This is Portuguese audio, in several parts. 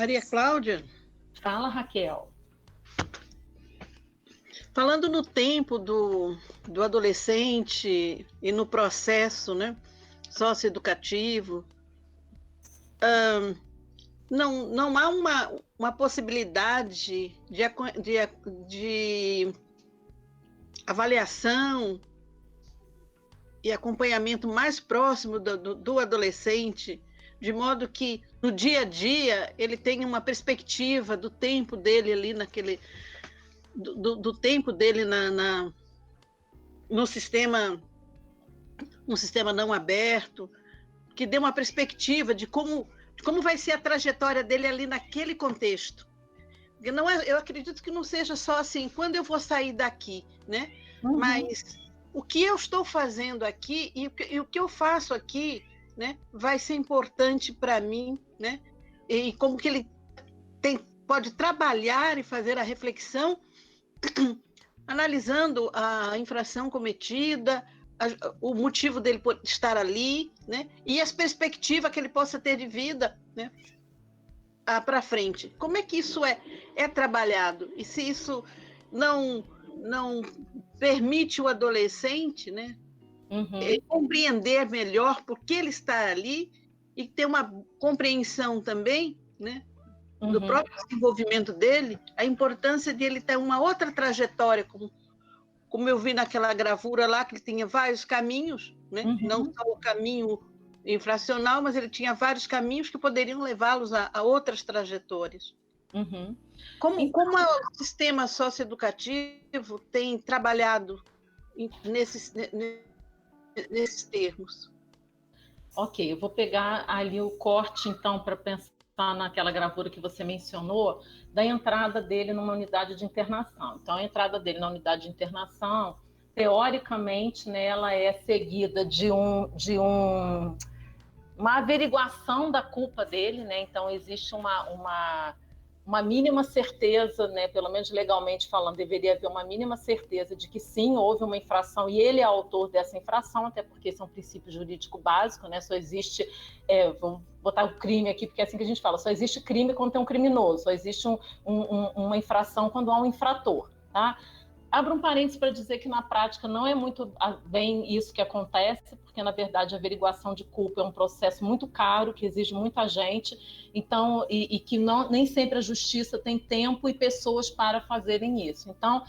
Maria Cláudia, Fala, Raquel. falando no tempo do adolescente e no processo, né, socioeducativo, não há uma possibilidade de avaliação e acompanhamento mais próximo do adolescente, de modo que no dia a dia ele tenha uma perspectiva do tempo dele ali do tempo dele no sistema, um sistema não aberto, que dê uma perspectiva de como vai ser a trajetória dele ali naquele contexto. Não é, eu acredito que não seja só assim, quando eu vou sair daqui, né? Uhum. Mas o que eu estou fazendo aqui e o que eu faço aqui, né, vai ser importante para mim, né? E como que ele pode trabalhar e fazer a reflexão analisando a infração cometida, o motivo dele estar ali, né? E as perspectivas que ele possa ter de vida, né? Para frente. Como é que isso é trabalhado? E se isso não permite o adolescente, né, compreender melhor por que ele está ali e ter uma compreensão também, né, do próprio desenvolvimento dele, a importância de ele ter uma outra trajetória, como eu vi naquela gravura lá, que ele tinha vários caminhos, né? Não só o caminho infracional, mas ele tinha vários caminhos que poderiam levá-los a outras trajetórias. Como o sistema socioeducativo tem trabalhado nesses termos? Ok, eu vou pegar ali o corte, então, para pensar naquela gravura que você mencionou, da entrada dele numa unidade de internação. Então, a entrada dele na unidade de internação, teoricamente, né, ela é seguida de uma averiguação da culpa dele, né? Então, existe uma mínima certeza, né, pelo menos legalmente falando, deveria haver uma mínima certeza de que sim, houve uma infração e ele é autor dessa infração, até porque esse é um princípio jurídico básico, né? Só existe, vou botar o crime aqui, porque é assim que a gente fala, só existe crime quando tem um criminoso, só existe uma infração quando há um infrator, tá? Abro um parênteses para dizer que na prática não é muito bem isso que acontece, porque na verdade a averiguação de culpa é um processo muito caro, que exige muita gente, então, e que nem sempre a justiça tem tempo e pessoas para fazerem isso. Então,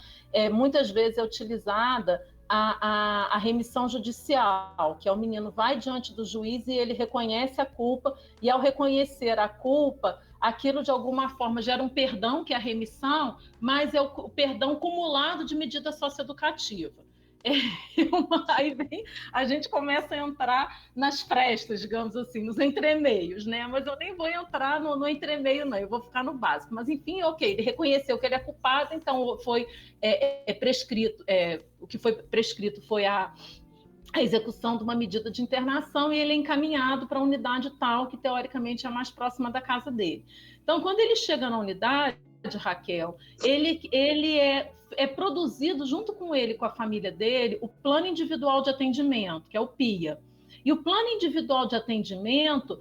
muitas vezes é utilizada a remissão judicial, que é o menino vai diante do juiz e ele reconhece a culpa, e ao reconhecer a culpa, aquilo de alguma forma gera um perdão, que é a remissão, mas é o perdão cumulado de medida socioeducativa. Aí a gente começa a entrar nas frestas, digamos assim, nos entremeios, né? Mas eu nem vou entrar no entremeio, não, eu vou ficar no básico. Mas, enfim, ok, ele reconheceu que ele é culpado, então foi prescrito, o que foi prescrito foi a execução de uma medida de internação e ele é encaminhado para a unidade tal, que teoricamente é a mais próxima da casa dele. Então, quando ele chega na unidade, Raquel, ele é produzido junto com ele, com a família dele, o Plano Individual de Atendimento, que é o PIA. E o Plano Individual de Atendimento,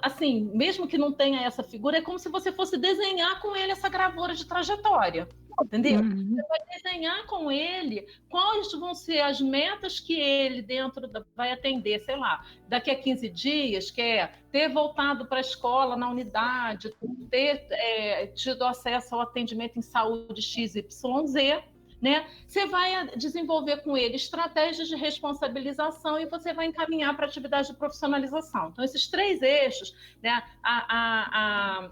assim, mesmo que não tenha essa figura, é como se você fosse desenhar com ele essa gravura de trajetória, entendeu? Você vai desenhar com ele quais vão ser as metas que ele vai atender, sei lá, daqui a 15 dias, que é ter voltado para a escola na unidade, ter tido acesso ao atendimento em saúde XYZ, né? Você vai desenvolver com ele estratégias de responsabilização e você vai encaminhar para atividade de profissionalização. Então, esses 3 eixos, né? A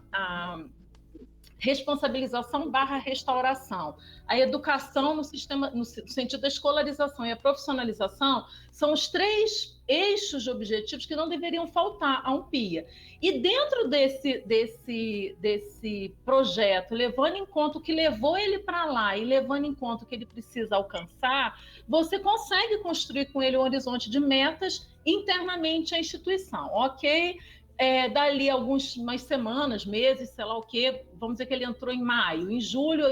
responsabilização / restauração, a educação no sentido da escolarização e a profissionalização são os 3 eixos de objetivos que não deveriam faltar a um PIA. E dentro desse projeto, levando em conta o que levou ele para lá e levando em conta o que ele precisa alcançar, você consegue construir com ele um horizonte de metas internamente à instituição, ok? Dali algumas semanas, meses, sei lá o quê, vamos dizer que ele entrou em maio, em junho,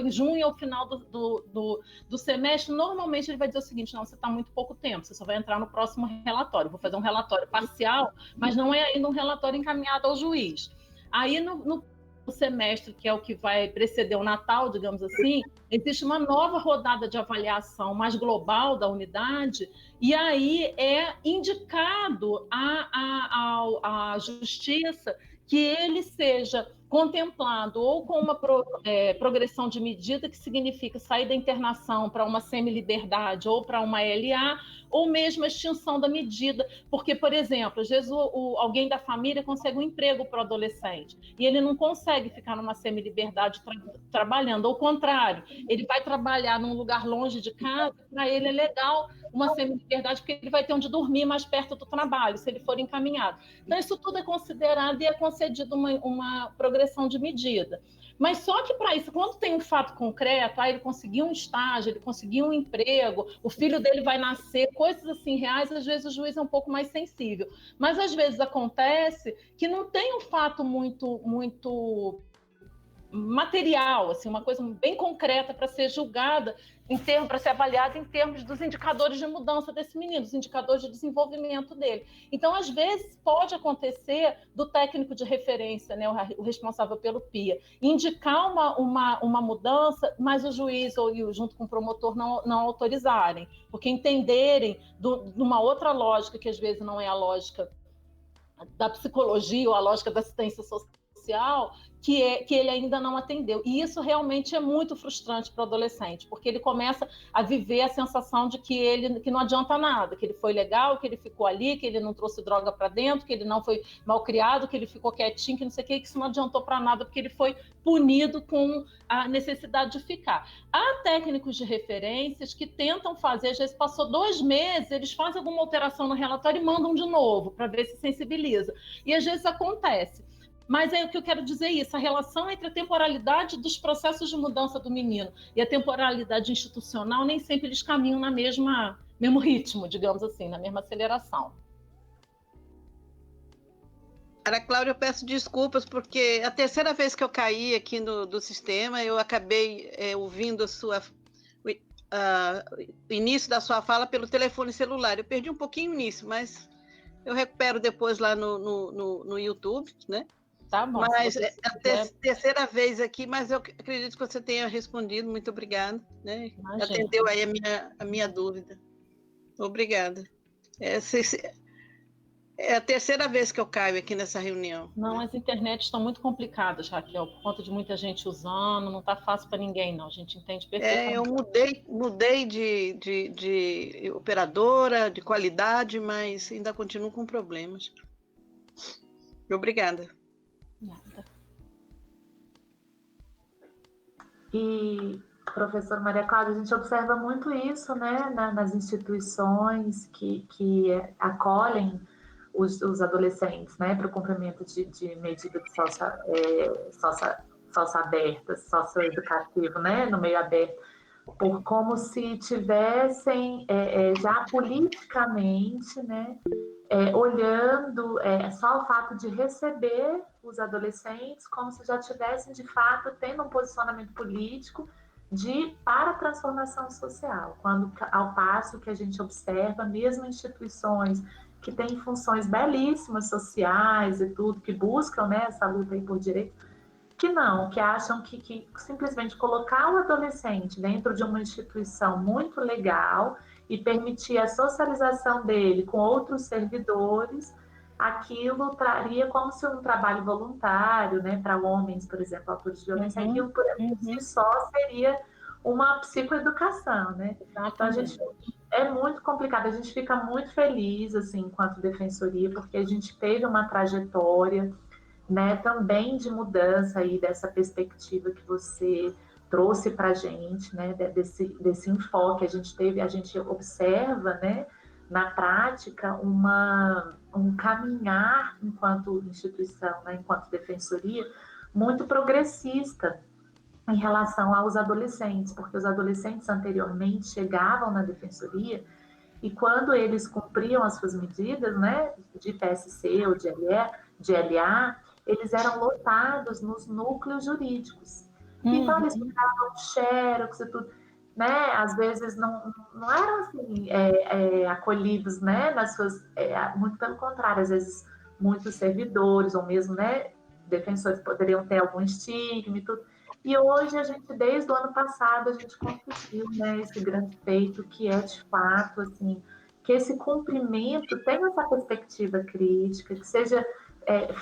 ao final do semestre, normalmente ele vai dizer o seguinte: não, você está muito pouco tempo, você só vai entrar no próximo relatório, vou fazer um relatório parcial, mas não é ainda um relatório encaminhado ao juiz. Aí, no semestre, que é o que vai preceder o Natal, digamos assim, existe uma nova rodada de avaliação mais global da unidade, e aí é indicado à justiça que ele seja contemplado ou com uma progressão de medida, que significa sair da internação para uma semi-liberdade ou para uma LA, ou mesmo a extinção da medida, porque, por exemplo, às vezes alguém da família consegue um emprego para o adolescente e ele não consegue ficar numa semi-liberdade trabalhando, ao contrário, ele vai trabalhar num lugar longe de casa, para ele é legal uma semi-liberdade, porque ele vai ter onde dormir mais perto do trabalho, se ele for encaminhado. Então, isso tudo é considerado e é concedido uma progressão de medida. Mas só que para isso, quando tem um fato concreto, ele conseguiu um estágio, ele conseguiu um emprego, o filho dele vai nascer, coisas assim reais, às vezes o juiz é um pouco mais sensível. Mas às vezes acontece que não tem um fato muito material, assim, uma coisa bem concreta para ser julgada, para ser avaliada em termos dos indicadores de mudança desse menino, dos indicadores de desenvolvimento dele. Então, às vezes, pode acontecer do técnico de referência, né, o responsável pelo PIA, indicar uma mudança, mas o juiz ou junto com o promotor não autorizarem, porque entenderem de uma outra lógica, que às vezes não é a lógica da psicologia ou a lógica da assistência social, que ele ainda não atendeu. E isso realmente é muito frustrante para o adolescente, porque ele começa a viver a sensação de que não adianta nada, que ele foi legal, que ele ficou ali, que ele não trouxe droga para dentro, que ele não foi mal criado, que ele ficou quietinho, que não sei o que isso não adiantou para nada, porque ele foi punido com a necessidade de ficar. Há técnicos de referências que tentam fazer, às vezes passou 2 meses, eles fazem alguma alteração no relatório e mandam de novo, para ver se sensibiliza. E às vezes acontece. Mas é o que eu quero dizer isso, a relação entre a temporalidade dos processos de mudança do menino e a temporalidade institucional, nem sempre eles caminham na mesmo ritmo, digamos assim, na mesma aceleração. Ana Cláudia, eu peço desculpas, porque a terceira vez que eu caí aqui do sistema, eu acabei ouvindo o início da sua fala pelo telefone celular. Eu perdi um pouquinho nisso, mas eu recupero depois lá no YouTube, né? Tá bom. Mas é a terceira vez aqui, mas eu acredito que você tenha respondido. Muito obrigada, né? Atendeu aí a minha dúvida. Obrigada. É a terceira vez que eu caio aqui nessa reunião. Não, as internets estão muito complicadas, Raquel, por conta de muita gente usando, não está fácil para ninguém, não. A gente entende perfeitamente. Eu mudei de operadora, de qualidade, mas ainda continuo com problemas. Obrigada. Nada. E, professora Maria Cláudia, a gente observa muito isso, né, nas instituições que acolhem os adolescentes, né, para o cumprimento de medidas socioabertas, socioeducativo, né, no meio aberto, por como se tivessem já politicamente, né, olhando só o fato de receber os adolescentes como se já tivessem, de fato, tendo um posicionamento político para a transformação social, quando, ao passo que a gente observa, mesmo instituições que têm funções belíssimas sociais e tudo, que buscam, né, essa luta aí por direito, que acham que simplesmente colocar o adolescente dentro de uma instituição muito legal e permitir a socialização dele com outros servidores, aquilo traria como se um trabalho voluntário, né, para homens, por exemplo, autores de violência, aquilo por si só seria uma psicoeducação, né? Então, a gente é muito complicado, a gente fica muito feliz, assim, enquanto defensoria, porque a gente teve uma trajetória, né, também de mudança aí dessa perspectiva que você trouxe para a gente, né, desse enfoque a gente observa, né, na prática um caminhar enquanto instituição, né, enquanto defensoria, muito progressista em relação aos adolescentes, porque os adolescentes anteriormente chegavam na defensoria e quando eles cumpriam as suas medidas, né, de PSC ou de LA, eles eram lotados nos núcleos jurídicos. Então, eles pegavam xerox e tudo, né? Às vezes não eram assim, acolhidos, né? Nas suas, muito pelo contrário, às vezes muitos servidores, ou mesmo, né, defensores poderiam ter algum estigma e tudo. E hoje, desde o ano passado, a gente conseguiu, né, esse grande feito, que é, de fato, assim, que esse cumprimento tenha essa perspectiva crítica, que seja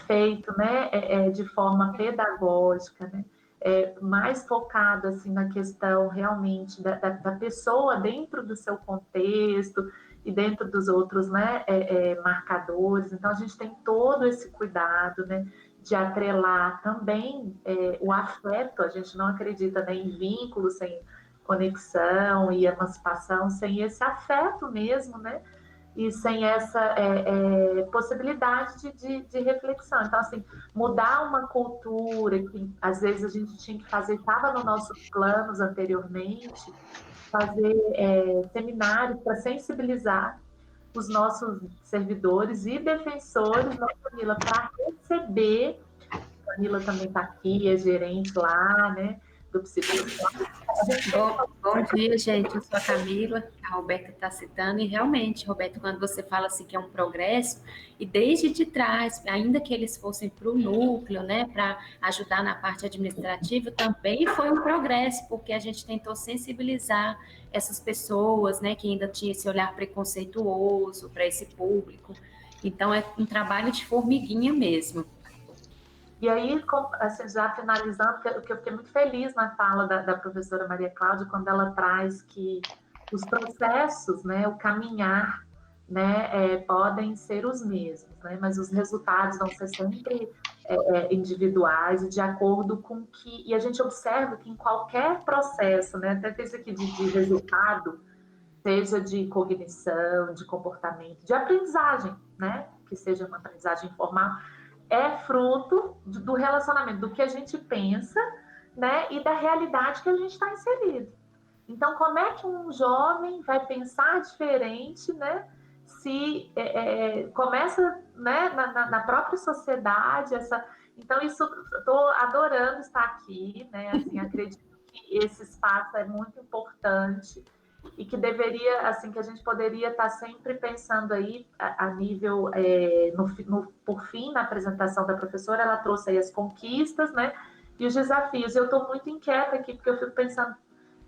feito, né, de forma pedagógica, né, mais focado, assim, na questão, realmente, da pessoa dentro do seu contexto e dentro dos outros, né, marcadores. Então, a gente tem todo esse cuidado, né, de atrelar também o afeto. A gente não acredita, né, em vínculo sem conexão e emancipação, sem esse afeto mesmo, né? E sem essa possibilidade de reflexão. Então, assim, mudar uma cultura que às vezes a gente tinha que fazer, estava nos nossos planos anteriormente, fazer seminários para sensibilizar os nossos servidores e defensores, né, Camila, para receber. Camila também está aqui, é gerente lá, né, do psicólogo. Bom dia, gente. Eu sou a Camila, a Roberta está citando, e realmente, Roberto, quando você fala assim que é um progresso, e desde de trás, ainda que eles fossem para o núcleo, né, para ajudar na parte administrativa, também foi um progresso, porque a gente tentou sensibilizar essas pessoas, né, que ainda tinha esse olhar preconceituoso para esse público. Então, é um trabalho de formiguinha mesmo. E aí, assim, já finalizando, porque eu fiquei muito feliz na fala da professora Maria Cláudia, quando ela traz que os processos, né, o caminhar, né, podem ser os mesmos, né, mas os resultados vão ser sempre individuais e de acordo com que... E a gente observa que em qualquer processo, né, até esse aqui de resultado, seja de cognição, de comportamento, de aprendizagem, né, que seja uma aprendizagem informal, é fruto do relacionamento, do que a gente pensa, né, e da realidade que a gente está inserido. Então, como é que um jovem vai pensar diferente, né, se começa, né, na própria sociedade, Então, isso, estou adorando estar aqui, né, assim, acredito que esse espaço é muito importante, e que deveria, assim, que a gente poderia estar sempre pensando aí a nível, por fim, na apresentação da professora, ela trouxe aí as conquistas, né, e os desafios. Eu estou muito inquieta aqui, porque eu fico pensando,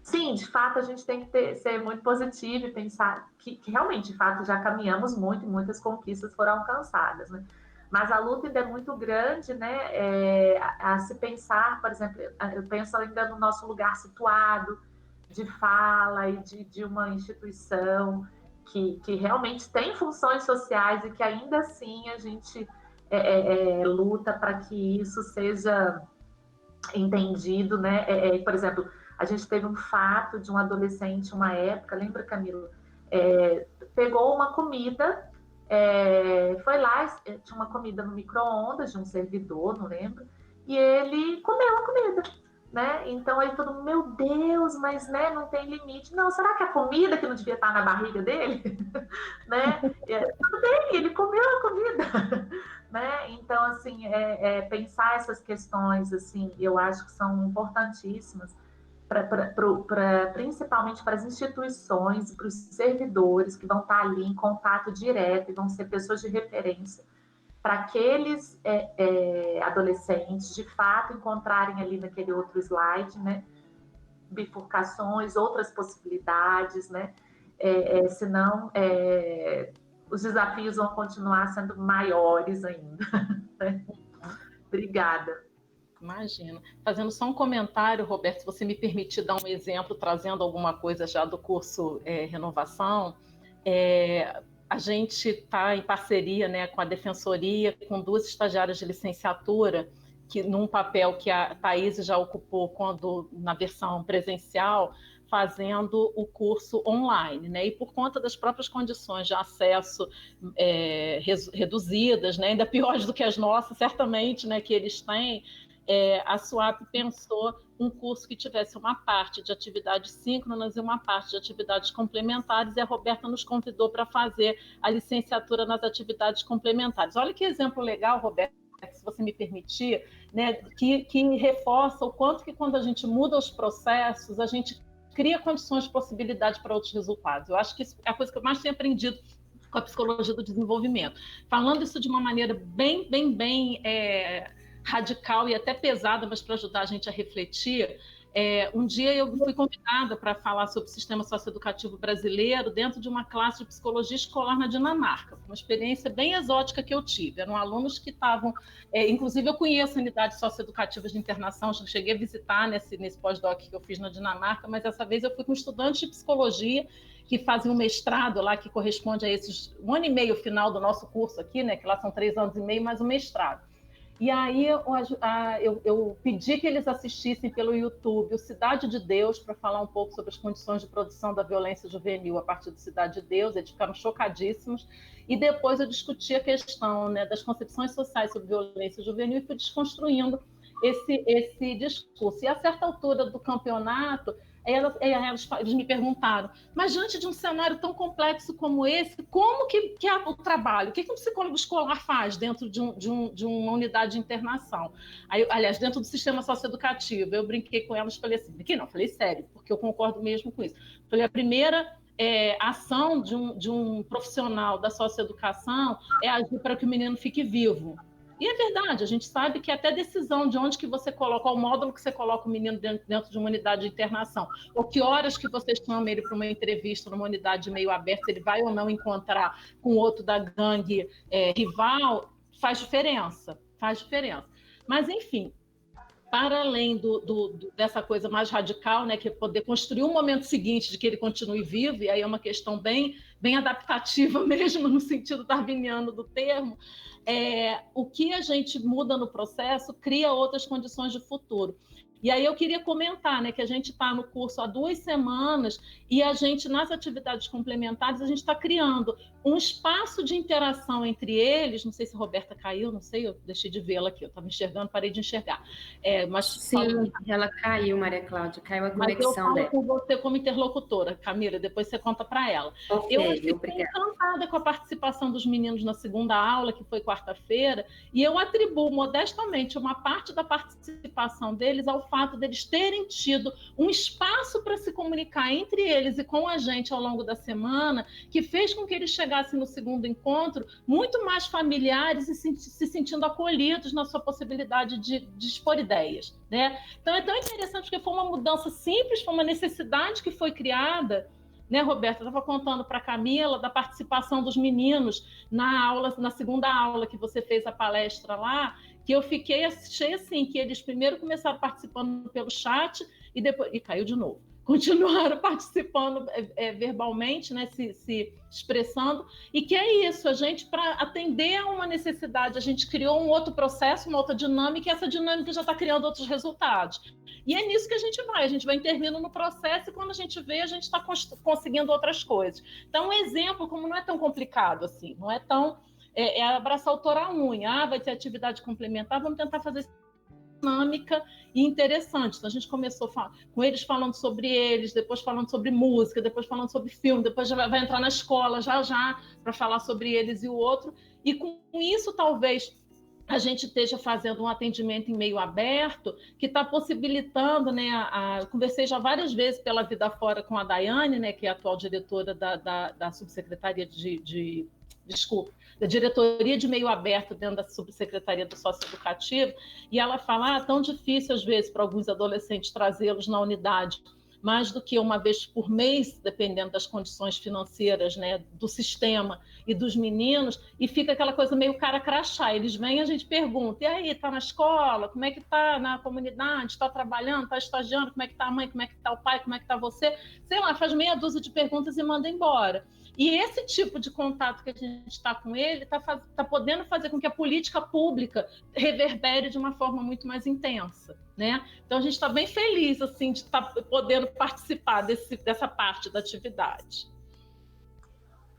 sim, de fato, a gente tem que ser muito positivo e pensar que realmente, de fato, já caminhamos muito e muitas conquistas foram alcançadas, né, mas a luta ainda é muito grande, né, a se pensar, por exemplo, eu penso ainda no nosso lugar situado, de fala e de uma instituição que realmente tem funções sociais e que ainda assim a gente luta para que isso seja entendido, né? Por exemplo, a gente teve um fato de um adolescente, uma época, lembra, Camilo? Pegou uma comida, foi lá, tinha uma comida no micro-ondas de um servidor, não lembro, e ele comeu a comida. Né? Então aí todo mundo, meu Deus, mas né, não tem limite. Não, será que a comida que não devia estar na barriga dele? Né? Tudo bem, ele comeu a comida. Né? Então, assim, pensar essas questões, assim, eu acho que são importantíssimas, principalmente para as instituições, para os servidores que vão estar ali em contato direto e vão ser pessoas de referência, para aqueles adolescentes, de fato, encontrarem ali naquele outro slide, né, bifurcações, outras possibilidades, né, senão os desafios vão continuar sendo maiores ainda. Né? Obrigada. Imagina. Fazendo só um comentário, Roberto, se você me permitir dar um exemplo, trazendo alguma coisa já do curso Renovação, a gente está em parceria, né, com a Defensoria, com 2 estagiárias de licenciatura, que num papel que a Thaís já ocupou na versão presencial, fazendo o curso online, né? E por conta das próprias condições de acesso reduzidas, né? Ainda piores do que as nossas, certamente, né, que eles têm, a SUAP pensou um curso que tivesse uma parte de atividades síncronas e uma parte de atividades complementares, e a Roberta nos convidou para fazer a licenciatura nas atividades complementares. Olha que exemplo legal, Roberta, se você me permitir, né, que reforça o quanto que quando a gente muda os processos, a gente cria condições de possibilidade para outros resultados. Eu acho que isso é a coisa que eu mais tenho aprendido com a psicologia do desenvolvimento. Falando isso de uma maneira bem radical e até pesada, mas para ajudar a gente a refletir. Um dia eu fui convidada para falar sobre o sistema socioeducativo brasileiro dentro de uma classe de psicologia escolar na Dinamarca. Foi uma experiência bem exótica que eu tive. Eram alunos que estavam... inclusive, eu conheço unidades socioeducativas de internação, cheguei a visitar nesse pós-doc que eu fiz na Dinamarca, mas dessa vez eu fui com estudantes de psicologia que fazem um mestrado lá, que corresponde a esses 1 ano e meio final do nosso curso aqui, né, que lá são 3 anos e meio, mais um mestrado. E aí eu pedi que eles assistissem pelo YouTube o Cidade de Deus, para falar um pouco sobre as condições de produção da violência juvenil a partir do Cidade de Deus. Eles ficaram chocadíssimos. E depois eu discuti a questão, né, das concepções sociais sobre violência juvenil e fui desconstruindo esse discurso. E a certa altura do campeonato, eles me perguntaram, mas diante de um cenário tão complexo como esse, como que é o trabalho? O que um psicólogo escolar faz dentro de uma unidade de internação? Aí, aliás, dentro do sistema socioeducativo, eu brinquei com elas, falei assim, falei sério, porque eu concordo mesmo com isso. Falei, a primeira ação de um profissional da socioeducação é agir para que o menino fique vivo. E é verdade, a gente sabe que até decisão de onde que você coloca, qual módulo que você coloca o menino dentro de uma unidade de internação, ou que horas que você chama ele para uma entrevista numa unidade meio aberta, ele vai ou não encontrar com outro da gangue rival, faz diferença. Mas, enfim, para além dessa coisa mais radical, né, que é poder construir um momento seguinte de que ele continue vivo, e aí é uma questão bem adaptativa mesmo, no sentido darwiniano do termo, o que a gente muda no processo cria outras condições de futuro. E aí eu queria comentar, né, que a gente está no curso há 2 semanas e a gente, nas atividades complementares, a gente está criando um espaço de interação entre eles. Não sei se a Roberta caiu, não sei, eu deixei de vê-la aqui, eu estava enxergando, parei de enxergar. Mas sim, ela caiu, Maria Cláudia, caiu a conexão dela. Mas eu falo com você como interlocutora, Camila, depois você conta para ela. Okay, eu fiquei encantada com a participação dos meninos na segunda aula, que foi quarta-feira, e eu atribuo modestamente uma parte da participação deles ao fato deles terem tido um espaço para se comunicar entre eles e com a gente ao longo da semana, que fez com que eles chegassem no segundo encontro muito mais familiares e se sentindo acolhidos na sua possibilidade de expor ideias, né? Então é tão interessante porque foi uma mudança simples, foi uma necessidade que foi criada, né, Roberta? Eu estava contando para a Camila da participação dos meninos na segunda aula que você fez a palestra lá, que eu achei assim, que eles primeiro começaram participando pelo chat e depois... E caiu de novo. Continuaram participando verbalmente, né, se expressando, e que é isso, a gente, para atender a uma necessidade, a gente criou um outro processo, uma outra dinâmica, e essa dinâmica já está criando outros resultados. E é nisso que a gente vai intervindo no processo, e quando a gente vê, a gente está conseguindo outras coisas. Então, um exemplo, como não é tão complicado assim, não é tão... abraçar o torar a unha, vai ter atividade complementar, vamos tentar fazer dinâmica e interessante. Então, a gente começou com eles falando sobre eles, depois falando sobre música, depois falando sobre filme, depois já vai entrar na escola já para falar sobre eles e o outro. E com isso, talvez, a gente esteja fazendo um atendimento em meio aberto, que está possibilitando, né, eu conversei já várias vezes pela Vida Fora com a Daiane, né, que é a atual diretora da Subsecretaria da Diretoria de Meio Aberto dentro da Subsecretaria do Socioeducativo, e ela fala, tão difícil às vezes para alguns adolescentes trazê-los na unidade, mais do que uma vez por mês, dependendo das condições financeiras, né, do sistema e dos meninos, e fica aquela coisa meio cara crachá. Eles vêm, a gente pergunta, e aí, está na escola? Como é que está na comunidade? Está trabalhando? Está estagiando? Como é que está a mãe? Como é que está o pai? Como é que está você? Sei lá, faz meia dúzia de perguntas e manda embora. E esse tipo de contato que a gente está com ele está podendo fazer com que a política pública reverbere de uma forma muito mais intensa, né? Então, a gente está bem feliz assim, de estar podendo participar dessa parte da atividade.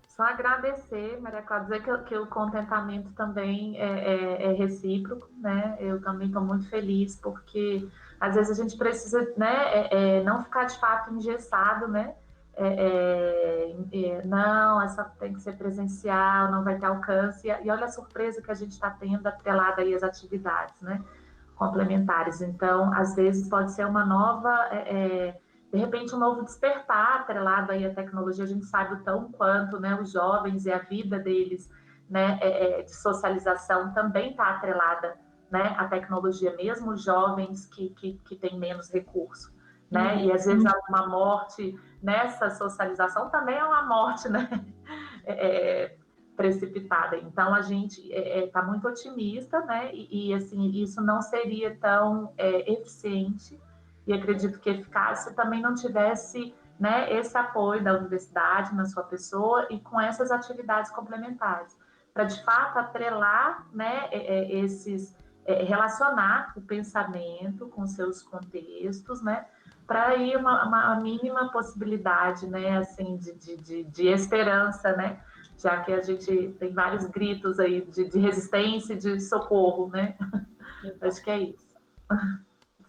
Só agradecer, Maria Cláudia, dizer que o contentamento também é recíproco, né? Eu também estou muito feliz, porque às vezes a gente precisa, né, não ficar de fato engessado, né? Não, essa tem que ser presencial, não vai ter alcance, e olha a surpresa que a gente está tendo atrelada aí às atividades, né, complementares. Então, às vezes pode ser uma nova, de repente um novo despertar atrelado aí à tecnologia. A gente sabe o tão quanto, né, os jovens e a vida deles, né, de socialização também está atrelada né, a tecnologia, mesmo jovens que têm menos recurso, né? E às vezes uma morte nessa socialização também é uma morte, né? Precipitada. Então a gente está muito otimista, né? E assim, isso não seria tão eficiente, e acredito que eficaz se também não tivesse, né, esse apoio da universidade na sua pessoa e com essas atividades complementares, para de fato atrelar, né, relacionar o pensamento com seus contextos, né, para ir uma mínima possibilidade, né, assim, de esperança, né, já que a gente tem vários gritos aí de resistência e de socorro, né? Acho que é isso.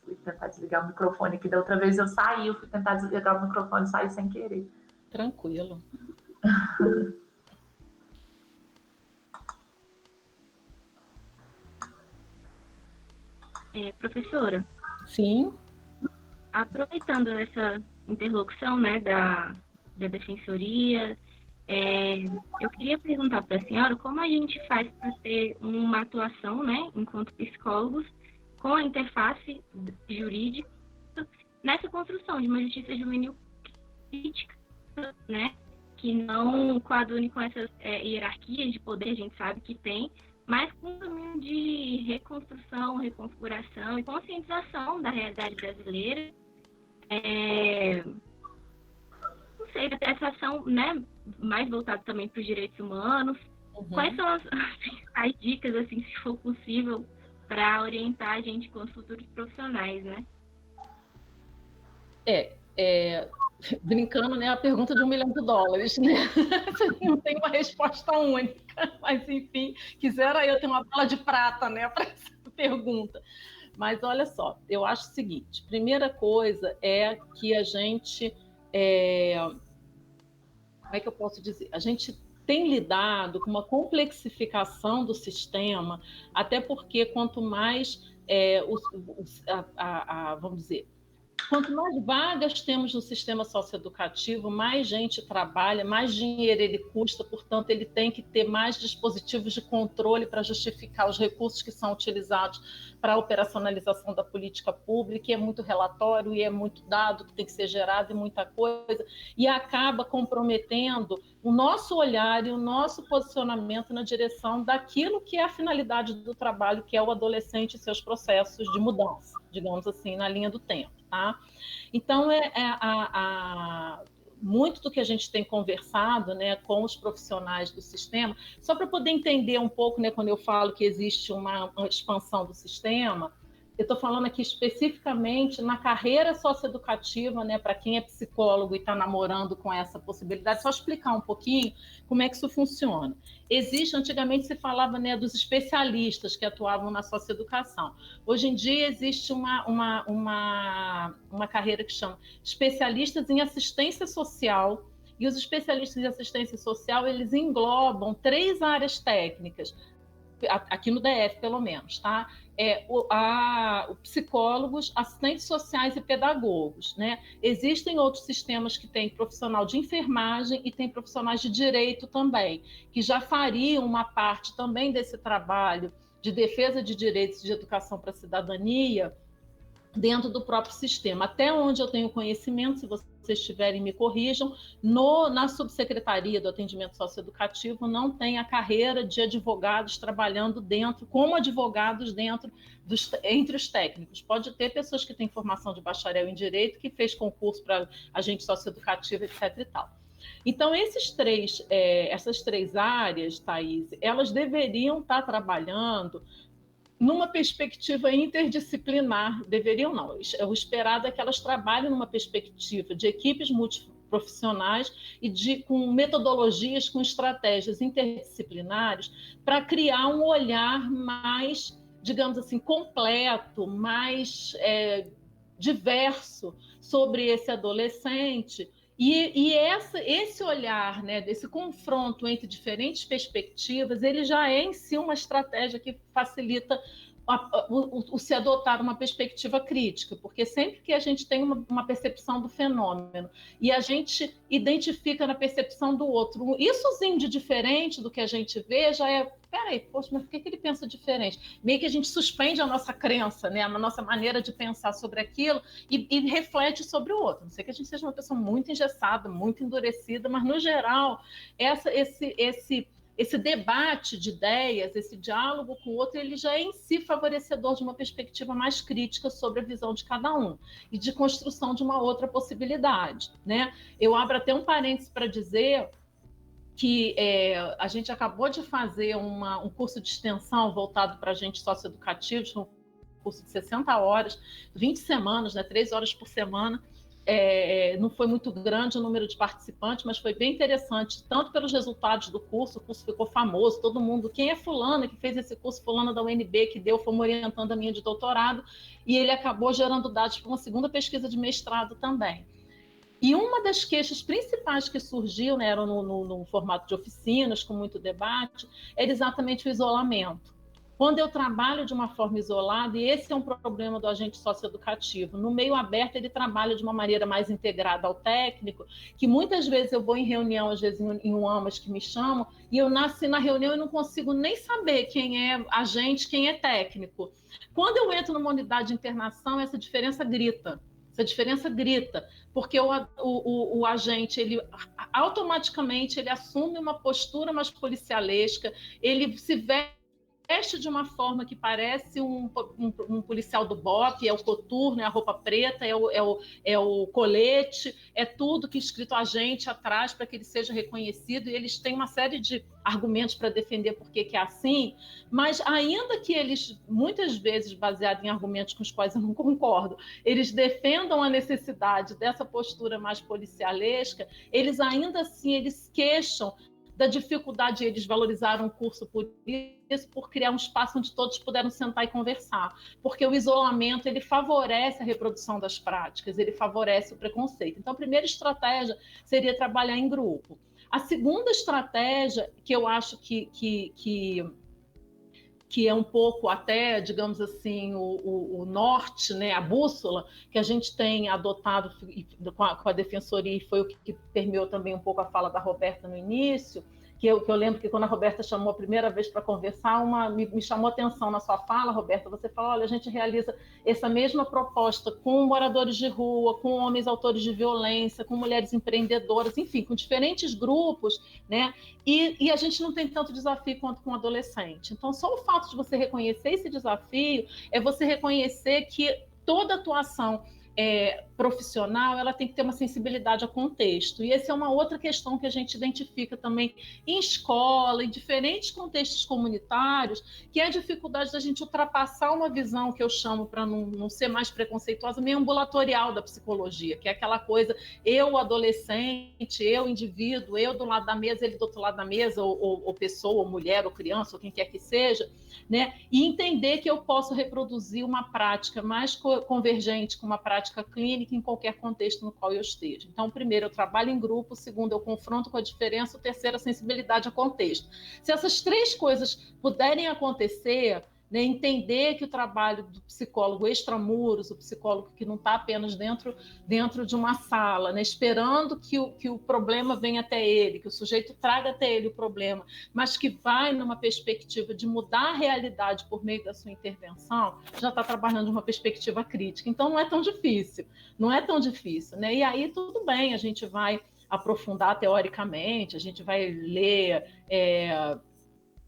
Fui tentar desligar o microfone, que da outra vez eu saí, eu fui tentar desligar o microfone e saí sem querer. Tranquilo. Professora? Sim. Aproveitando essa interlocução, né, da defensoria, eu queria perguntar para a senhora como a gente faz para ter uma atuação, né, enquanto psicólogos, com a interface jurídica nessa construção de uma justiça juvenil crítica, né, que não coadune com essas hierarquias de poder, a gente sabe que tem, mas com um caminho de reconstrução, reconfiguração e conscientização da realidade brasileira. Não sei, essa ação, né, mais voltada também para os direitos humanos. Quais são as dicas, assim, se for possível, para orientar a gente com os futuros profissionais, né? Brincando, né, a pergunta de $1 milhão, né? Não tem uma resposta única, mas enfim, quisera eu ter uma bola de prata, né, para essa pergunta. Mas olha só, eu acho o seguinte: primeira coisa é que a gente, como é que eu posso dizer? A gente tem lidado com uma complexificação do sistema, até porque quanto mais, vamos dizer, quanto mais vagas temos no sistema socioeducativo, mais gente trabalha, mais dinheiro ele custa, portanto, ele tem que ter mais dispositivos de controle para justificar os recursos que são utilizados para a operacionalização da política pública, e é muito relatório, e é muito dado que tem que ser gerado, e muita coisa, e acaba comprometendo o nosso olhar e o nosso posicionamento na direção daquilo que é a finalidade do trabalho, que é o adolescente e seus processos de mudança, digamos assim, na linha do tempo. Tá? Então, muito do que a gente tem conversado, né, com os profissionais do sistema, só para poder entender um pouco, né, quando eu falo que existe uma expansão do sistema, eu estou falando aqui especificamente na carreira socioeducativa, né, para quem é psicólogo e está namorando com essa possibilidade, só explicar um pouquinho como é que isso funciona. Antigamente se falava, né, dos especialistas que atuavam na socioeducação. Hoje em dia existe uma carreira que chama especialistas em assistência social, e os especialistas em assistência social, eles englobam 3 áreas técnicas, aqui no DF pelo menos, tá? Psicólogos, assistentes sociais e pedagogos, né? Existem outros sistemas que têm profissional de enfermagem e tem profissionais de direito também, que já fariam uma parte também desse trabalho de defesa de direitos de educação para a cidadania dentro do próprio sistema. Até onde eu tenho conhecimento, se vocês tiverem, me corrijam, na subsecretaria do atendimento socioeducativo não tem a carreira de advogados trabalhando como advogados entre os técnicos. Pode ter pessoas que têm formação de bacharel em direito, que fez concurso para agente socioeducativo, etc. e tal. Então, essas 3 áreas, Thaís, elas deveriam estar trabalhando numa perspectiva interdisciplinar, deveriam não, o esperado é que elas trabalhem numa perspectiva de equipes multiprofissionais e com metodologias, com estratégias interdisciplinares, para criar um olhar mais, digamos assim, completo, mais diverso sobre esse adolescente. E esse olhar, né, desse confronto entre diferentes perspectivas, ele já é em si uma estratégia que facilita o se adotar uma perspectiva crítica, porque sempre que a gente tem uma percepção do fenômeno e a gente identifica na percepção do outro issozinho de diferente do que a gente vê, já peraí, poxa, mas por que ele pensa diferente? Meio que a gente suspende a nossa crença, né, a nossa maneira de pensar sobre aquilo e reflete sobre o outro. Não sei que a gente seja uma pessoa muito engessada, muito endurecida, mas, no geral, esse debate de ideias, esse diálogo com o outro, ele já é em si favorecedor de uma perspectiva mais crítica sobre a visão de cada um e de construção de uma outra possibilidade, né? Eu abro até um parênteses para dizer que a gente acabou de fazer um curso de extensão voltado para agentes socioeducativos, um curso de 60 horas, 20 semanas, né, 3 horas por semana. Não foi muito grande o número de participantes, mas foi bem interessante, tanto pelos resultados do curso, o curso ficou famoso, todo mundo, quem é fulana que fez esse curso, fulana da UNB que deu, foi orientando a minha de doutorado, e ele acabou gerando dados para uma segunda pesquisa de mestrado também. E uma das queixas principais que surgiu, né, era no formato de oficinas, com muito debate, era exatamente o isolamento. Quando eu trabalho de uma forma isolada, e esse é um problema do agente socioeducativo, no meio aberto ele trabalha de uma maneira mais integrada ao técnico, que muitas vezes eu vou em reunião, às vezes em um AMAS que me chamam, e eu nasci na reunião e não consigo nem saber quem é agente, quem é técnico. Quando eu entro numa unidade de internação, essa diferença grita. Porque o agente, ele automaticamente ele assume uma postura mais policialesca, ele se veste de uma forma que parece um policial do BOP, é o coturno, é a roupa preta, é o colete, é tudo que escrito agente atrás para que ele seja reconhecido, e eles têm uma série de argumentos para defender por que é assim, mas ainda que eles, muitas vezes, baseados em argumentos com os quais eu não concordo, eles defendam a necessidade dessa postura mais policialesca, eles ainda assim, eles queixam da dificuldade, eles valorizaram o curso por isso, por criar um espaço onde todos puderam sentar e conversar, porque o isolamento ele favorece a reprodução das práticas, ele favorece o preconceito. Então, a primeira estratégia seria trabalhar em grupo. A segunda estratégia, que eu acho que é um pouco até, digamos assim, o norte, né, a bússola que a gente tem adotado com a Defensoria, e foi o que permeou também um pouco a fala da Roberta no início, que eu lembro que quando a Roberta chamou a primeira vez para conversar, me chamou a atenção na sua fala, Roberta, você falou, olha, a gente realiza essa mesma proposta com moradores de rua, com homens autores de violência, com mulheres empreendedoras, enfim, com diferentes grupos, né? E a gente não tem tanto desafio quanto com o adolescente. Então, só o fato de você reconhecer esse desafio é você reconhecer que toda atuação profissional, ela tem que ter uma sensibilidade ao contexto. E essa é uma outra questão que a gente identifica também em escola, em diferentes contextos comunitários, que é a dificuldade da gente ultrapassar uma visão que eu chamo, para não ser mais preconceituosa, meio ambulatorial da psicologia, que é aquela coisa, eu adolescente, eu indivíduo, eu do lado da mesa, ele do outro lado da mesa, ou pessoa, ou mulher, ou criança, ou quem quer que seja, né? E entender que eu posso reproduzir uma prática mais convergente com uma prática clínica em qualquer contexto no qual eu esteja. Então, primeiro, eu trabalho em grupo, segundo, eu confronto com a diferença, o terceiro, a sensibilidade ao contexto. Se essas três coisas puderem acontecer, né, entender que o trabalho do psicólogo extramuros, o psicólogo que não está apenas dentro de uma sala, né, esperando que o problema venha até ele, que o sujeito traga até ele o problema, mas que vai numa perspectiva de mudar a realidade por meio da sua intervenção, já está trabalhando numa perspectiva crítica. Então, não é tão difícil, né? E aí, tudo bem, a gente vai aprofundar teoricamente, a gente vai ler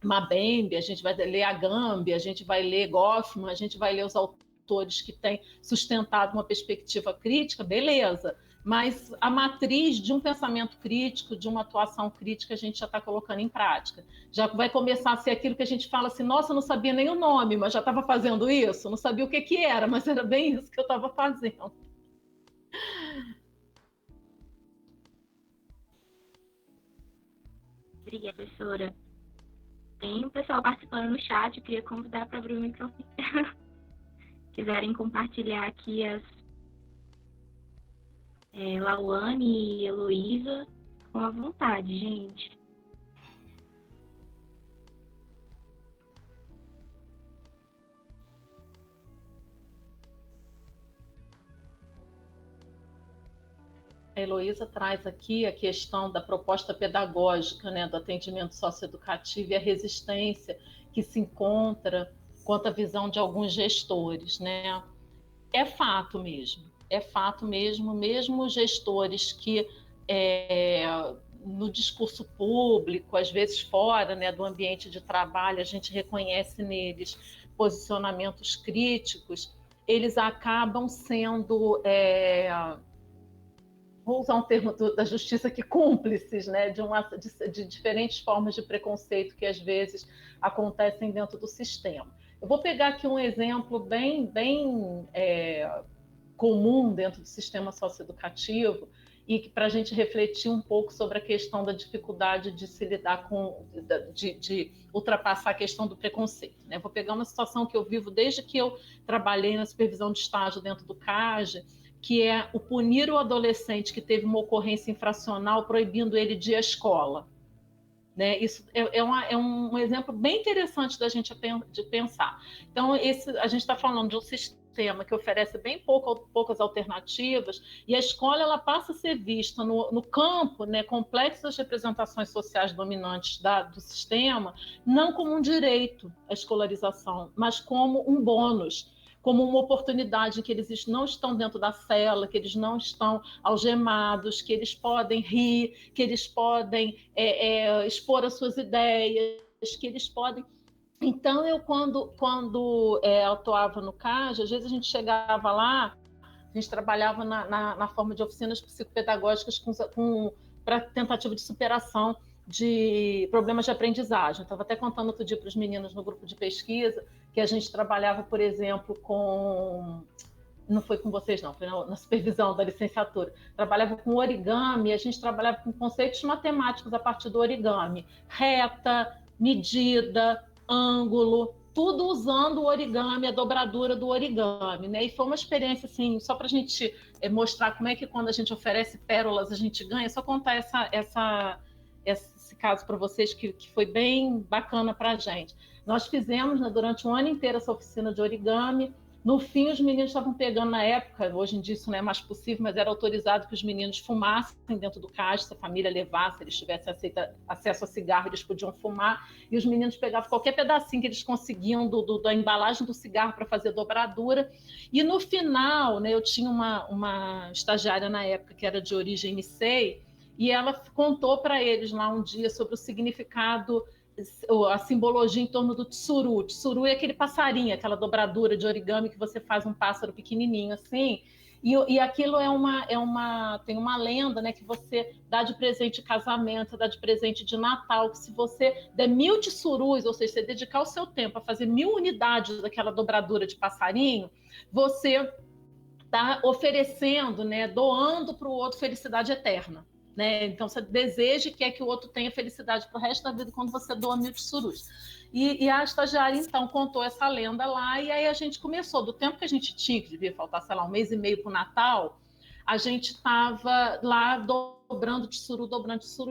Mabembe, a gente vai ler Agamben, a gente vai ler Goffman, a gente vai ler os autores que têm sustentado uma perspectiva crítica, beleza, mas a matriz de um pensamento crítico, de uma atuação crítica, a gente já está colocando em prática. Já vai começar a ser aquilo que a gente fala assim, nossa, eu não sabia nem o nome, mas já estava fazendo isso, não sabia o que era, mas era bem isso que eu estava fazendo. Obrigada, professora. Tem um pessoal participando no chat, eu queria convidar para abrir o microfone. Quiserem compartilhar aqui as Lauane e Heloísa, com a vontade, gente. A Heloísa traz aqui a questão da proposta pedagógica, né, do atendimento socioeducativo e a resistência que se encontra quanto à visão de alguns gestores, né? É fato mesmo, mesmo gestores que no discurso público, às vezes fora, né, do ambiente de trabalho, a gente reconhece neles posicionamentos críticos, eles acabam sendo, vou usar um termo da justiça aqui, cúmplices, né, de diferentes formas de preconceito que às vezes acontecem dentro do sistema. Eu vou pegar aqui um exemplo bem comum dentro do sistema socioeducativo, e para a gente refletir um pouco sobre a questão da dificuldade de se lidar com, de ultrapassar a questão do preconceito, né? Vou pegar uma situação que eu vivo desde que eu trabalhei na supervisão de estágio dentro do CAGE, que é o punir o adolescente que teve uma ocorrência infracional proibindo ele de ir à escola. Né? Isso é um exemplo bem interessante da gente de pensar. Então, a gente está falando de um sistema que oferece bem poucas alternativas, e a escola ela passa a ser vista no campo, né, complexo das representações sociais dominantes do sistema, não como um direito à escolarização, mas como um bônus, como uma oportunidade em que eles não estão dentro da cela, que eles não estão algemados, que eles podem rir, que eles podem expor as suas ideias, que eles podem... Então, eu, quando atuava no CAGE, às vezes a gente chegava lá, a gente trabalhava na forma de oficinas psicopedagógicas para tentativa de superação de problemas de aprendizagem. Estava até contando outro dia para os meninos no grupo de pesquisa que a gente trabalhava, por exemplo, não foi com vocês não, foi na supervisão da licenciatura, trabalhava com origami, a gente trabalhava com conceitos matemáticos a partir do origami, reta, medida, ângulo, tudo usando o origami, a dobradura do origami, né? E foi uma experiência, assim, só para a gente mostrar como é que quando a gente oferece pérolas a gente ganha. Só contar esse caso para vocês que foi bem bacana para a gente. Nós fizemos, né, durante um ano inteiro essa oficina de origami. No fim, os meninos estavam pegando, na época, hoje em dia isso não é mais possível, mas era autorizado que os meninos fumassem dentro do CAGE, se a família levasse, eles tivessem acesso a cigarro, eles podiam fumar, e os meninos pegavam qualquer pedacinho que eles conseguiam da embalagem do cigarro para fazer dobradura. E no final, né, eu tinha uma estagiária na época que era de origem Nicei, e ela contou para eles lá um dia sobre o significado, a simbologia em torno do tsuru. O tsuru é aquele passarinho, aquela dobradura de origami que você faz um pássaro pequenininho assim, e aquilo tem uma lenda, né, que você dá de presente de casamento, dá de presente de Natal, que se você der 1000 tsurus, ou seja, você dedicar o seu tempo a fazer 1000 unidades daquela dobradura de passarinho, você está oferecendo, né, doando para o outro felicidade eterna. Né? Então, você deseja e quer que o outro tenha felicidade para o resto da vida quando você doa 1000 tsurus. E a estagiária, então, contou essa lenda lá, e aí a gente começou. Do tempo que a gente tinha, que devia faltar, sei lá, 1 mês e meio para o Natal, a gente estava lá dobrando tsuru,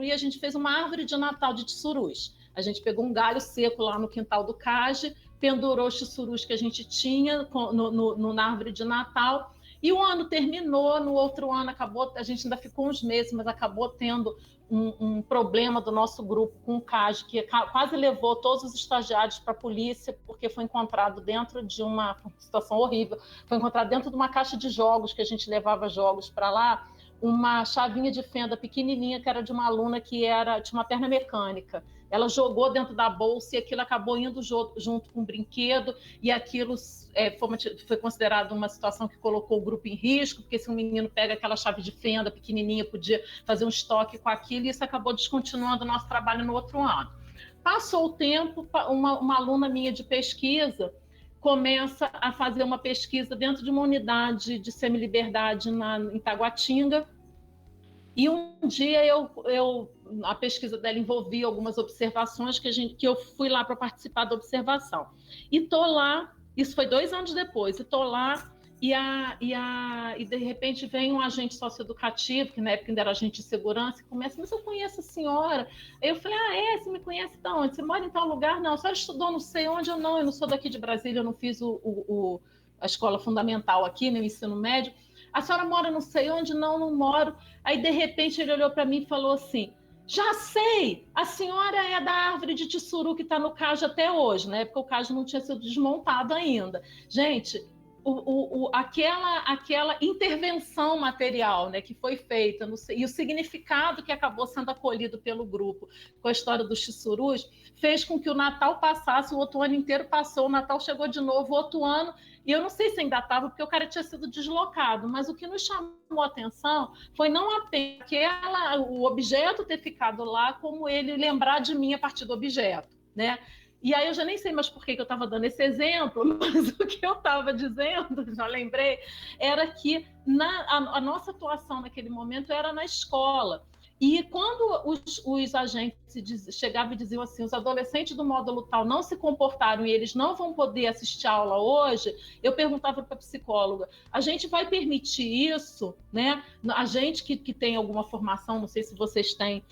e a gente fez uma árvore de Natal de tsurus. A gente pegou um galho seco lá no quintal do CAGE, pendurou os tsurus que a gente tinha na árvore de Natal. E o ano terminou, no outro ano acabou, a gente ainda ficou uns meses, mas acabou tendo um problema do nosso grupo com o CAGE, que quase levou todos os estagiários para a polícia, porque foi encontrado dentro de uma situação horrível, foi encontrado dentro de uma caixa de jogos, que a gente levava jogos para lá, uma chavinha de fenda pequenininha, que era de uma aluna que tinha uma perna mecânica. Ela jogou dentro da bolsa e aquilo acabou indo junto com o brinquedo, e aquilo foi considerado uma situação que colocou o grupo em risco, porque se um menino pega aquela chave de fenda pequenininha, podia fazer um estoque com aquilo, e isso acabou descontinuando o nosso trabalho no outro ano. Passou o tempo, uma aluna minha de pesquisa começa a fazer uma pesquisa dentro de uma unidade de semiliberdade em Taguatinga, e um dia a pesquisa dela envolvia algumas observações que eu fui lá para participar da observação. E estou lá, isso foi 2 anos depois, e estou lá, e de repente vem um agente socioeducativo, que na época ainda era agente de segurança, e começa: mas eu conheço a senhora. Aí eu falei: você me conhece de onde? Você mora em tal lugar? Não, a senhora estudou não sei onde. Eu não sou daqui de Brasília, eu não fiz a escola fundamental aqui, no ensino médio. A senhora mora não sei onde? Não, não moro. Aí, de repente, ele olhou para mim e falou assim, já sei, a senhora é da árvore de Tissuru que está no CAJ até hoje, né? Porque o CAJ não tinha sido desmontado ainda. Gente, aquela intervenção material, né, que foi feita, e o significado que acabou sendo acolhido pelo grupo com a história dos Tissurus, fez com que o Natal passasse, o outro ano inteiro passou, o Natal chegou de novo, o outro ano, e eu não sei se ainda estava, porque o cara tinha sido deslocado, mas o que nos chamou a atenção foi não apenas o objeto ter ficado lá, como ele lembrar de mim a partir do objeto, né? E aí eu já nem sei mais por que eu estava dando esse exemplo, mas o que eu estava dizendo, já lembrei, era que a nossa atuação naquele momento era na escola. E quando os agentes chegavam e diziam assim, os adolescentes do módulo tal não se comportaram e eles não vão poder assistir a aula hoje, eu perguntava para a psicóloga, a gente vai permitir isso? Né? A gente que tem alguma formação, não sei se vocês têm,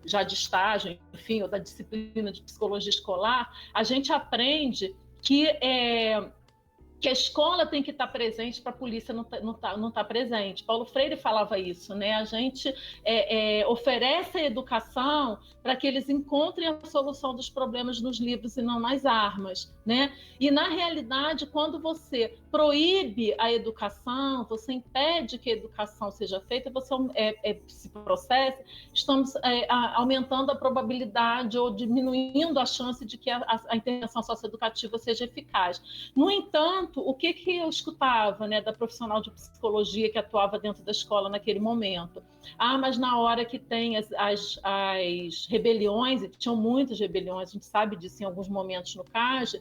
já de estágio, enfim, ou da disciplina de psicologia escolar, a gente aprende que a escola tem que estar presente para a polícia não tá presente. Paulo Freire falava isso, né? A gente oferece a educação para que eles encontrem a solução dos problemas nos livros e não nas armas, né? E, na realidade, quando você proíbe a educação, você impede que a educação seja feita, você se processe, estamos aumentando a probabilidade ou diminuindo a chance de que a intervenção socioeducativa seja eficaz. No entanto, o que eu escutava, né, da profissional de psicologia que atuava dentro da escola naquele momento? Mas na hora que tem as rebeliões, e tinham muitas rebeliões, a gente sabe disso em alguns momentos no CAJ,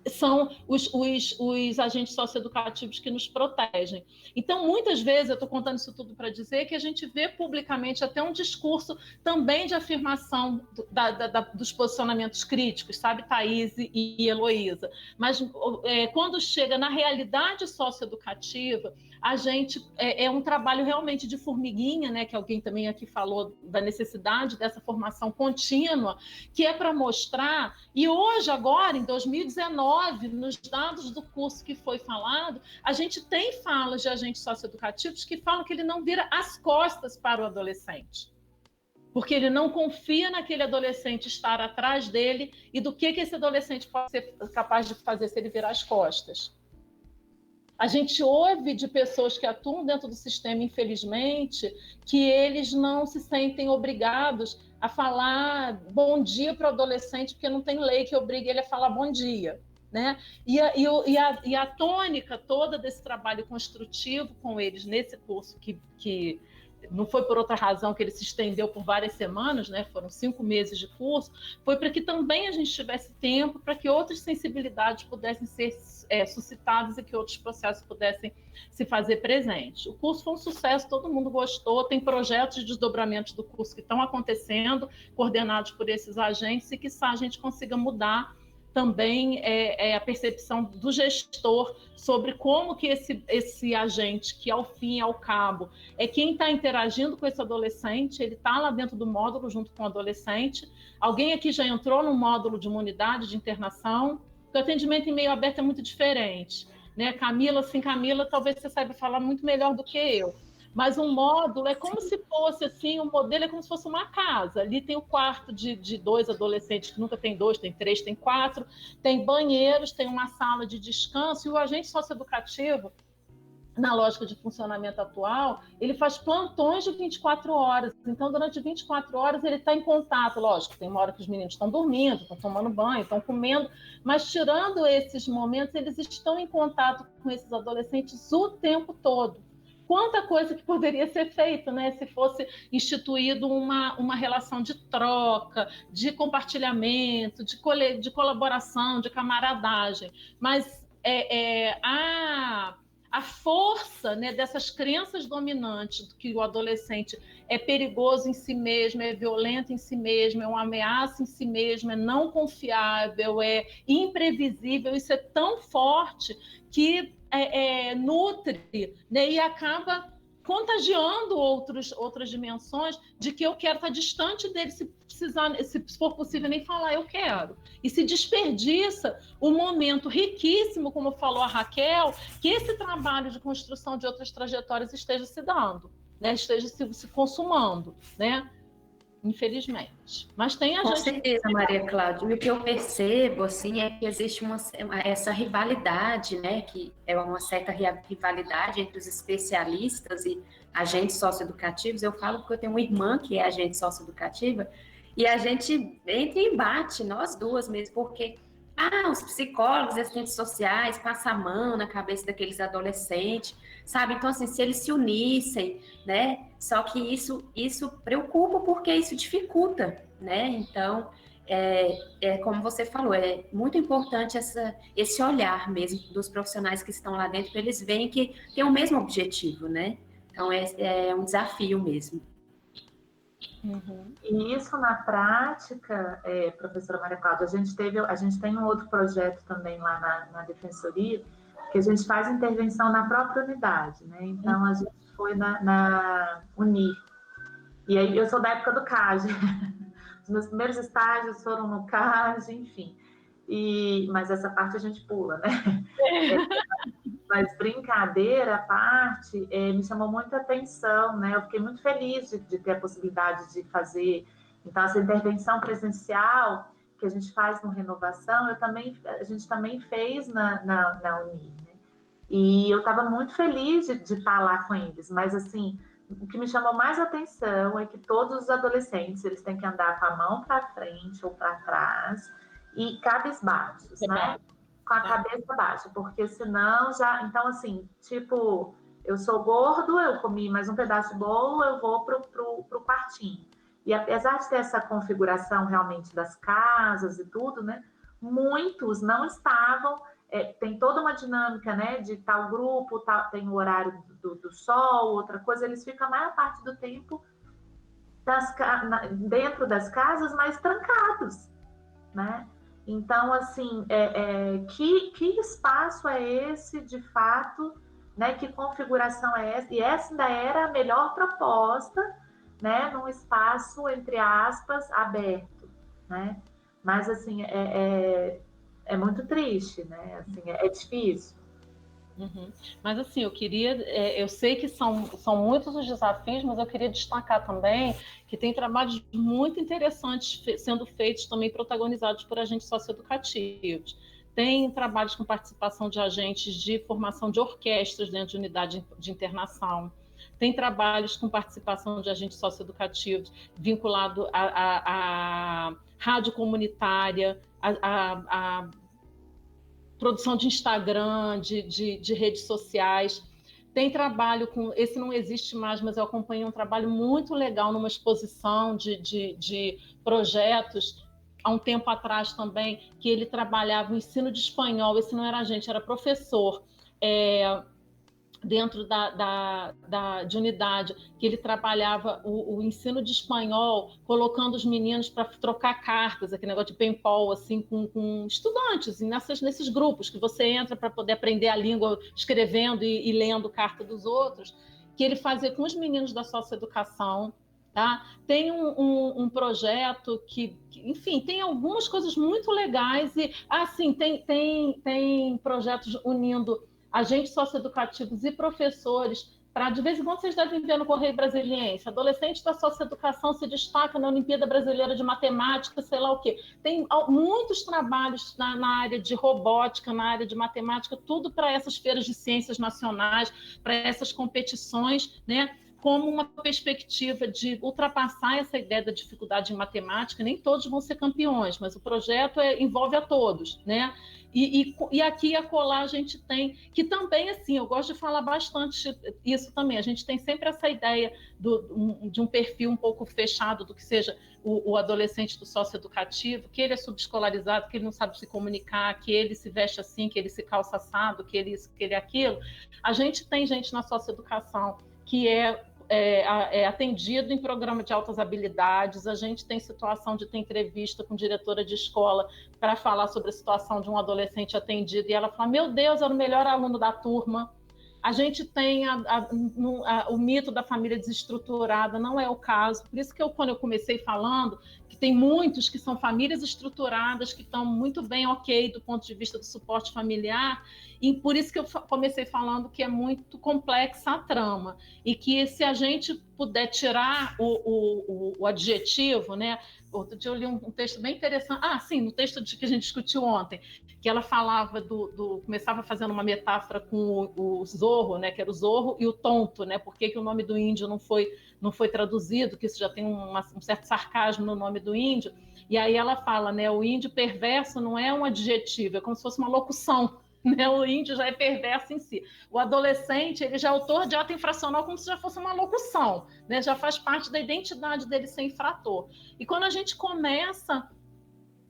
são os agentes socioeducativos que nos protegem. Então, muitas vezes, eu estou contando isso tudo para dizer que a gente vê publicamente até um discurso também de afirmação dos posicionamentos críticos, sabe, Thaís e Heloísa. Mas quando chega na realidade socioeducativa, a gente é um trabalho realmente de formiguinha, né, que alguém também aqui falou da necessidade dessa formação contínua, que é para mostrar, e hoje, agora, em 2019, nos dados do curso que foi falado, a gente tem falas de agentes socioeducativos que falam que ele não vira as costas para o adolescente, porque ele não confia naquele adolescente estar atrás dele e do que esse adolescente pode ser capaz de fazer se ele virar as costas. A gente ouve de pessoas que atuam dentro do sistema, infelizmente, que eles não se sentem obrigados a falar bom dia para o adolescente, porque não tem lei que obrigue ele a falar bom dia. Né? E a tônica toda desse trabalho construtivo com eles nesse curso, que não foi por outra razão que ele se estendeu por várias semanas, né? Foram 5 meses de curso, foi para que também a gente tivesse tempo para que outras sensibilidades pudessem ser suscitadas e que outros processos pudessem se fazer presentes. O curso foi um sucesso, todo mundo gostou, tem projetos de desdobramento do curso que estão acontecendo, coordenados por esses agentes, e que a gente consiga mudar também a percepção do gestor sobre como que esse agente, que ao fim e ao cabo é quem está interagindo com esse adolescente, ele está lá dentro do módulo junto com o adolescente. Alguém aqui já entrou no módulo de uma unidade de internação? O atendimento em meio aberto é muito diferente, né? Camila, talvez você saiba falar muito melhor do que eu. Mas um módulo é como se fosse assim, um modelo é como se fosse uma casa. Ali tem o quarto de 2 adolescentes, que nunca tem 2, tem 3, tem 4, tem banheiros, tem uma sala de descanso, e o agente socioeducativo, na lógica de funcionamento atual, ele faz plantões de 24 horas. Então, durante 24 horas, ele está em contato. Lógico, tem uma hora que os meninos estão dormindo, estão tomando banho, estão comendo, mas tirando esses momentos, eles estão em contato com esses adolescentes o tempo todo. Quanta coisa que poderia ser feita, né? Se fosse instituído uma relação de troca, de compartilhamento, de colaboração, de camaradagem. Mas a força, né, dessas crenças dominantes, que o adolescente é perigoso em si mesmo, é violento em si mesmo, é uma ameaça em si mesmo, é não confiável, é imprevisível, isso é tão forte que nutre, né, e acaba contagiando outras dimensões de que eu quero estar distante dele, se for possível nem falar eu quero. E se desperdiça o momento riquíssimo, como falou a Raquel, que esse trabalho de construção de outras trajetórias esteja se dando, né? Esteja se consumando, né? Infelizmente. Mas tem a Com gente... certeza, Maria Cláudia. E o que eu percebo, assim, é que existe essa rivalidade, né? Que é uma certa rivalidade entre os especialistas e agentes socioeducativos. Eu falo porque eu tenho uma irmã que é agente socioeducativa e a gente entra em embate, nós duas mesmo, porque os psicólogos, assistentes sociais passam a mão na cabeça daqueles adolescentes, sabe? Então, assim, se eles se unissem, né? Só que isso preocupa porque isso dificulta, né? Então, como você falou, é muito importante esse olhar mesmo dos profissionais que estão lá dentro, para eles verem que tem o mesmo objetivo, né? Então, é um desafio mesmo. Uhum. E isso na prática, professora Maria Cláudia, a gente tem um outro projeto também lá na Defensoria, que a gente faz intervenção na própria unidade, né? Então, a gente foi na Unir. E aí, eu sou da época do CAGE. Os meus primeiros estágios foram no CAGE, enfim. Mas essa parte a gente pula, né? Mas brincadeira à parte, me chamou muita atenção, né? Eu fiquei muito feliz de ter a possibilidade de fazer. Então, essa intervenção presencial que a gente faz no Renovação, a gente também fez na Uni, né? E eu estava muito feliz de estar lá com eles, mas assim, o que me chamou mais atenção é que todos os adolescentes, eles têm que andar com a mão para frente ou para trás e cabisbaixos, né? Com a cabeça baixa, porque senão já... Então, assim, tipo, eu sou gordo, eu comi mais um pedaço de bolo, eu vou pro quartinho. E apesar de ter essa configuração realmente das casas e tudo, né? Muitos não estavam... tem toda uma dinâmica, né? De tal grupo, tem o horário do sol, outra coisa, eles ficam a maior parte do tempo dentro das casas, mas trancados, né? Então, assim, que espaço é esse, de fato, né? Que configuração é essa? E essa ainda era a melhor proposta, né? Num espaço, entre aspas, aberto, né? Mas, assim, é muito triste, né? Assim, é difícil. Uhum. Mas assim, eu sei que são muitos os desafios, mas eu queria destacar também que tem trabalhos muito interessantes sendo feitos também, protagonizados por agentes socioeducativos. Tem trabalhos com participação de agentes de formação de orquestras dentro de unidade de internação. Tem trabalhos com participação de agentes socioeducativos vinculado à rádio comunitária, a produção de Instagram, de redes sociais. Tem trabalho com... Esse não existe mais, mas eu acompanhei um trabalho muito legal numa exposição de projetos, há um tempo atrás também, que ele trabalhava o ensino de espanhol. Esse não era agente, era professor, dentro de unidade, que ele trabalhava o ensino de espanhol, colocando os meninos para trocar cartas, aquele negócio de paintball, assim, com estudantes, nesses grupos, que você entra para poder aprender a língua escrevendo e lendo carta dos outros, que ele fazia com os meninos da socioeducação. Tá? Tem um projeto que, enfim, tem algumas coisas muito legais, e assim, tem projetos unindo agentes socioeducativos e professores, para, de vez em quando, vocês devem ver no Correio Brasiliense, adolescente da socioeducação se destaca na Olimpíada Brasileira de Matemática, sei lá o quê. Tem muitos trabalhos na área de robótica, na área de matemática, tudo para essas feiras de ciências nacionais, para essas competições, né? Como uma perspectiva de ultrapassar essa ideia da dificuldade em matemática. Nem todos vão ser campeões, mas o projeto envolve a todos, né? E aqui e acolá a gente tem, que também, assim, eu gosto de falar bastante isso também, a gente tem sempre essa ideia de um perfil um pouco fechado do que seja o adolescente do socioeducativo, que ele é subescolarizado, que ele não sabe se comunicar, que ele se veste assim, que ele se calça assado, que ele isso, que ele aquilo. A gente tem gente na socioeducação que é atendido em programa de altas habilidades, a gente tem situação de ter entrevista com diretora de escola para falar sobre a situação de um adolescente atendido, e ela fala, meu Deus, era o melhor aluno da turma. A gente tem o mito da família desestruturada, não é o caso. Por isso que quando eu comecei falando que tem muitos que são famílias estruturadas, que estão muito bem ok do ponto de vista do suporte familiar, e por isso que eu comecei falando que é muito complexa a trama, e que se a gente puder tirar o adjetivo, né? Outro dia eu li um texto bem interessante, sim, no texto que a gente discutiu ontem, que ela falava começava fazendo uma metáfora com o Zorro, né, que era o Zorro e o Tonto, né, por que o nome do índio não foi traduzido, que isso já tem um certo sarcasmo no nome do índio, e aí ela fala, né, o índio perverso não é um adjetivo, é como se fosse uma locução, né, o índio já é perverso em si. O adolescente, ele já é autor de ato infracional como se já fosse uma locução, né, já faz parte da identidade dele ser infrator. E quando a gente começa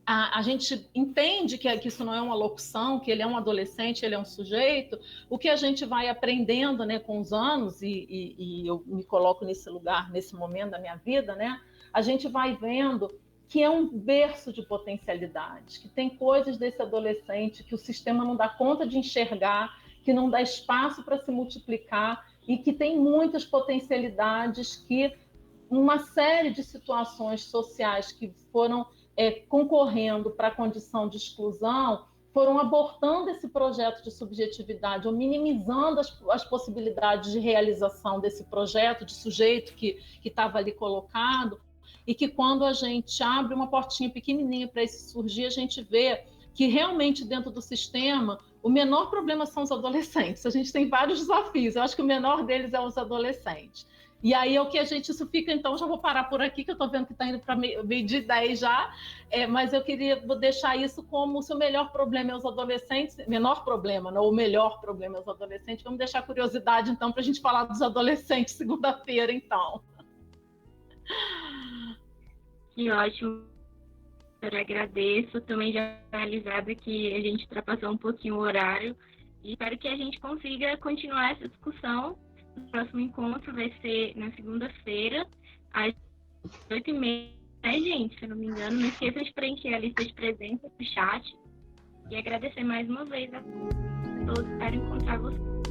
a gente entende que isso não é uma locução, que ele é um adolescente, ele é um sujeito, o que a gente vai aprendendo, né, com os anos, e eu me coloco nesse lugar, nesse momento da minha vida, né, a gente vai vendo que é um berço de potencialidades, que tem coisas desse adolescente que o sistema não dá conta de enxergar, que não dá espaço para se multiplicar, e que tem muitas potencialidades que uma série de situações sociais que foram concorrendo para a condição de exclusão, foram abortando esse projeto de subjetividade, ou minimizando as possibilidades de realização desse projeto de sujeito que estava ali colocado, e que quando a gente abre uma portinha pequenininha para isso surgir, a gente vê que realmente dentro do sistema o menor problema são os adolescentes. A gente tem vários desafios, eu acho que o menor deles é os adolescentes. E aí é o que isso fica, então, já vou parar por aqui, que eu estou vendo que está indo para meio de 10 já, mas eu queria deixar isso como se o melhor problema é os adolescentes, menor problema, não, o melhor problema é os adolescentes. Vamos deixar a curiosidade, então, para a gente falar dos adolescentes segunda-feira, então. Que ótimo. Eu agradeço, também já realizada que a gente ultrapassou um pouquinho o horário, e espero que a gente consiga continuar essa discussão. O próximo encontro vai ser na segunda-feira, às 8h30, né, gente? Se eu não me engano, não esqueçam de preencher a lista de presença do chat. E agradecer mais uma vez a todos. Espero encontrar vocês.